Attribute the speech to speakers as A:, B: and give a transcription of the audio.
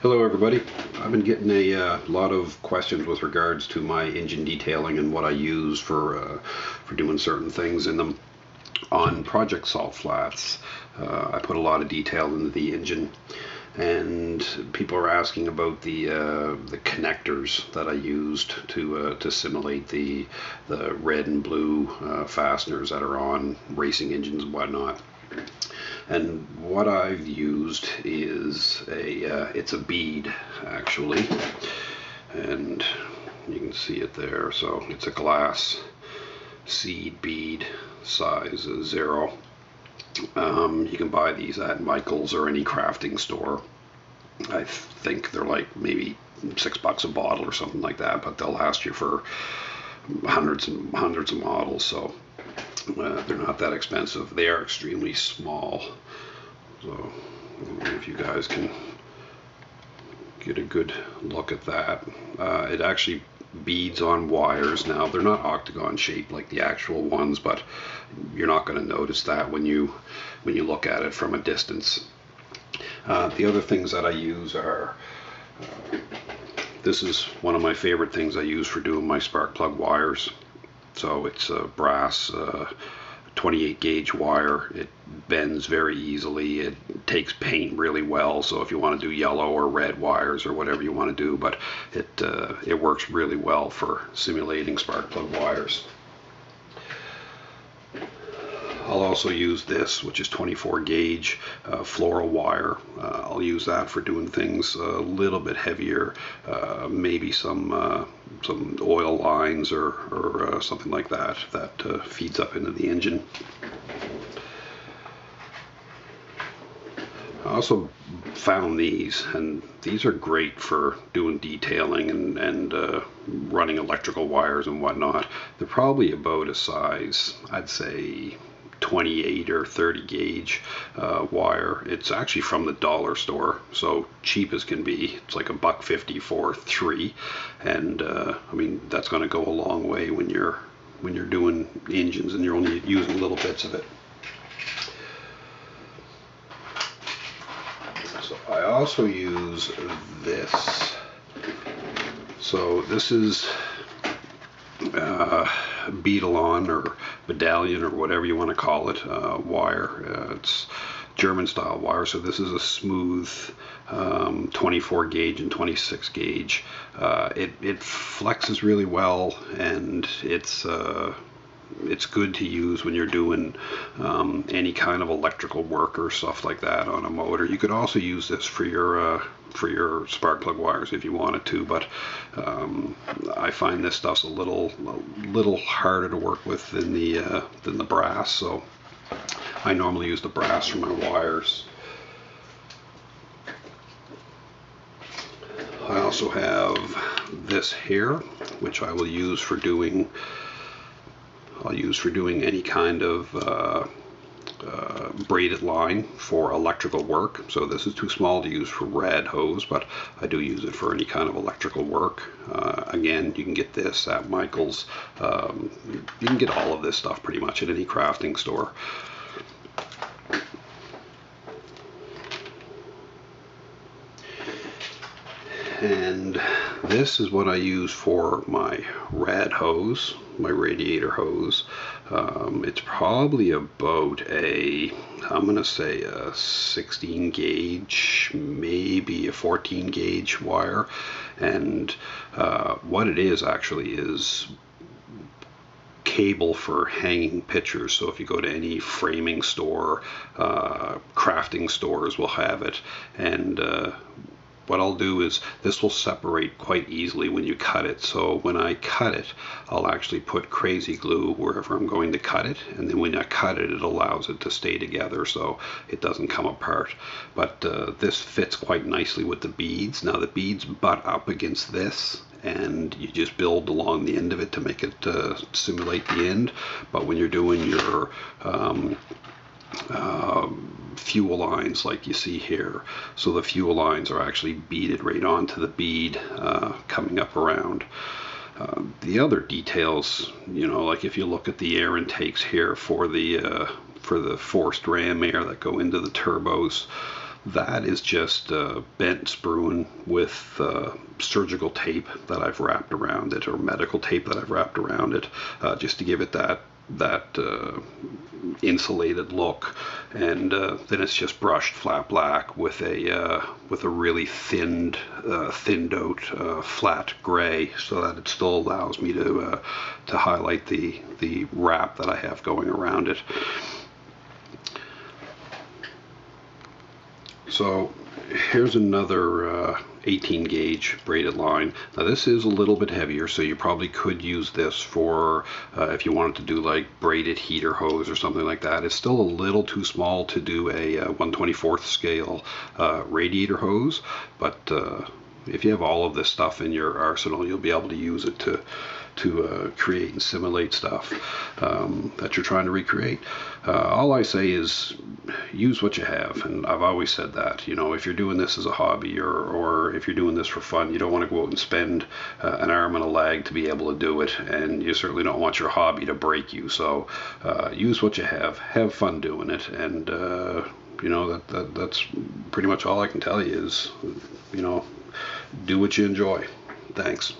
A: Hello everybody. I've been getting a lot of questions with regards to my engine detailing and what I use for doing certain things in them. On Project Salt Flats, I put a lot of detail into the engine, and people are asking about the connectors that I used to simulate the red and blue fasteners that are on racing engines and whatnot. And what I've used is it's a bead actually, and you can see it there. So it's a glass seed bead, size 0. You can buy these at Michael's or any crafting store. I think they're like maybe $6 a bottle or something like that, but they'll last you for hundreds and hundreds of models. So they're not that expensive. They are extremely small. So I don't know if you guys can get a good look at that. It actually beads on wires. Now they're not octagon shaped like the actual ones, but you're not going to notice that when you look at it from a distance. The other things that I use are this is one of my favorite things I use for doing my spark plug wires. So it's a brass 28 gauge wire. It bends very easily. It takes paint really well. So if you want to do yellow or red wires or whatever you want to do, but it works really well for simulating spark plug wires. I'll also use this, which is 24 gauge Floral Wire. I'll use that for doing things a little bit heavier, maybe some oil lines or something like that feeds up into the engine. I also found these, and these are great for doing detailing and running electrical wires and whatnot. They're probably about a size, I'd say 28 or 30 gauge wire. It's actually from the dollar store, so cheap as can be. It's like $1.50 for 3, and I mean that's going to go a long way when you're doing engines and you're only using little bits of it. So I also use this. So this is beadalon or medallion or whatever you want to call it wire. It's German style wire. So this is a smooth 24 gauge and 26 gauge. It flexes really well, and it's good to use when you're doing any kind of electrical work or stuff like that on a motor. You could also use this for your spark plug wires if you wanted to, but I find this stuff's a little harder to work with than the brass, so I normally use the brass for my wires. I also have this here, which I will use for doing any kind of braided line for electrical work. So this is too small to use for rad hose, but I do use it for any kind of electrical work. Again, you can get this at Michael's. You can get all of this stuff pretty much at any crafting store. And this is what I use for my rad hose, my radiator hose. It's probably about I'm going to say a 16 gauge, maybe a 14 gauge wire. And what it is actually is cable for hanging pictures. So if you go to any framing store, crafting stores will have it. And what I'll do is this will separate quite easily when you cut it. So when I cut it, I'll actually put crazy glue wherever I'm going to cut it, and then when I cut it, it allows it to stay together so it doesn't come apart. But this fits quite nicely with the beads. Now the beads butt up against this, and you just build along the end of it to make it simulate the end. But when you're doing your fuel lines like you see here, so the fuel lines are actually beaded right onto the bead coming up around. The other details, like if you look at the air intakes here for the forced ram air that go into the turbos, That is just bent spruing with surgical tape that I've wrapped around it, or medical tape that I've wrapped around it, just to give it that insulated look. And then it's just brushed flat black with a really thinned out flat gray, so that it still allows me to highlight the wrap that I have going around it. So here's another 18 gauge braided line. Now this is a little bit heavier, so you probably could use this for if you wanted to do like braided heater hose or something like that. It's still a little too small to do a 1/24th scale radiator hose, but if you have all of this stuff in your arsenal, you'll be able to use it to create and simulate stuff that you're trying to recreate. All I say is use what you have, and I've always said that. You know, if you're doing this as a hobby, or if you're doing this for fun, you don't want to go out and spend an arm and a leg to be able to do it, and you certainly don't want your hobby to break you. So use what you have fun doing it, and you know, that's pretty much all I can tell you is, you know, do what you enjoy. Thanks.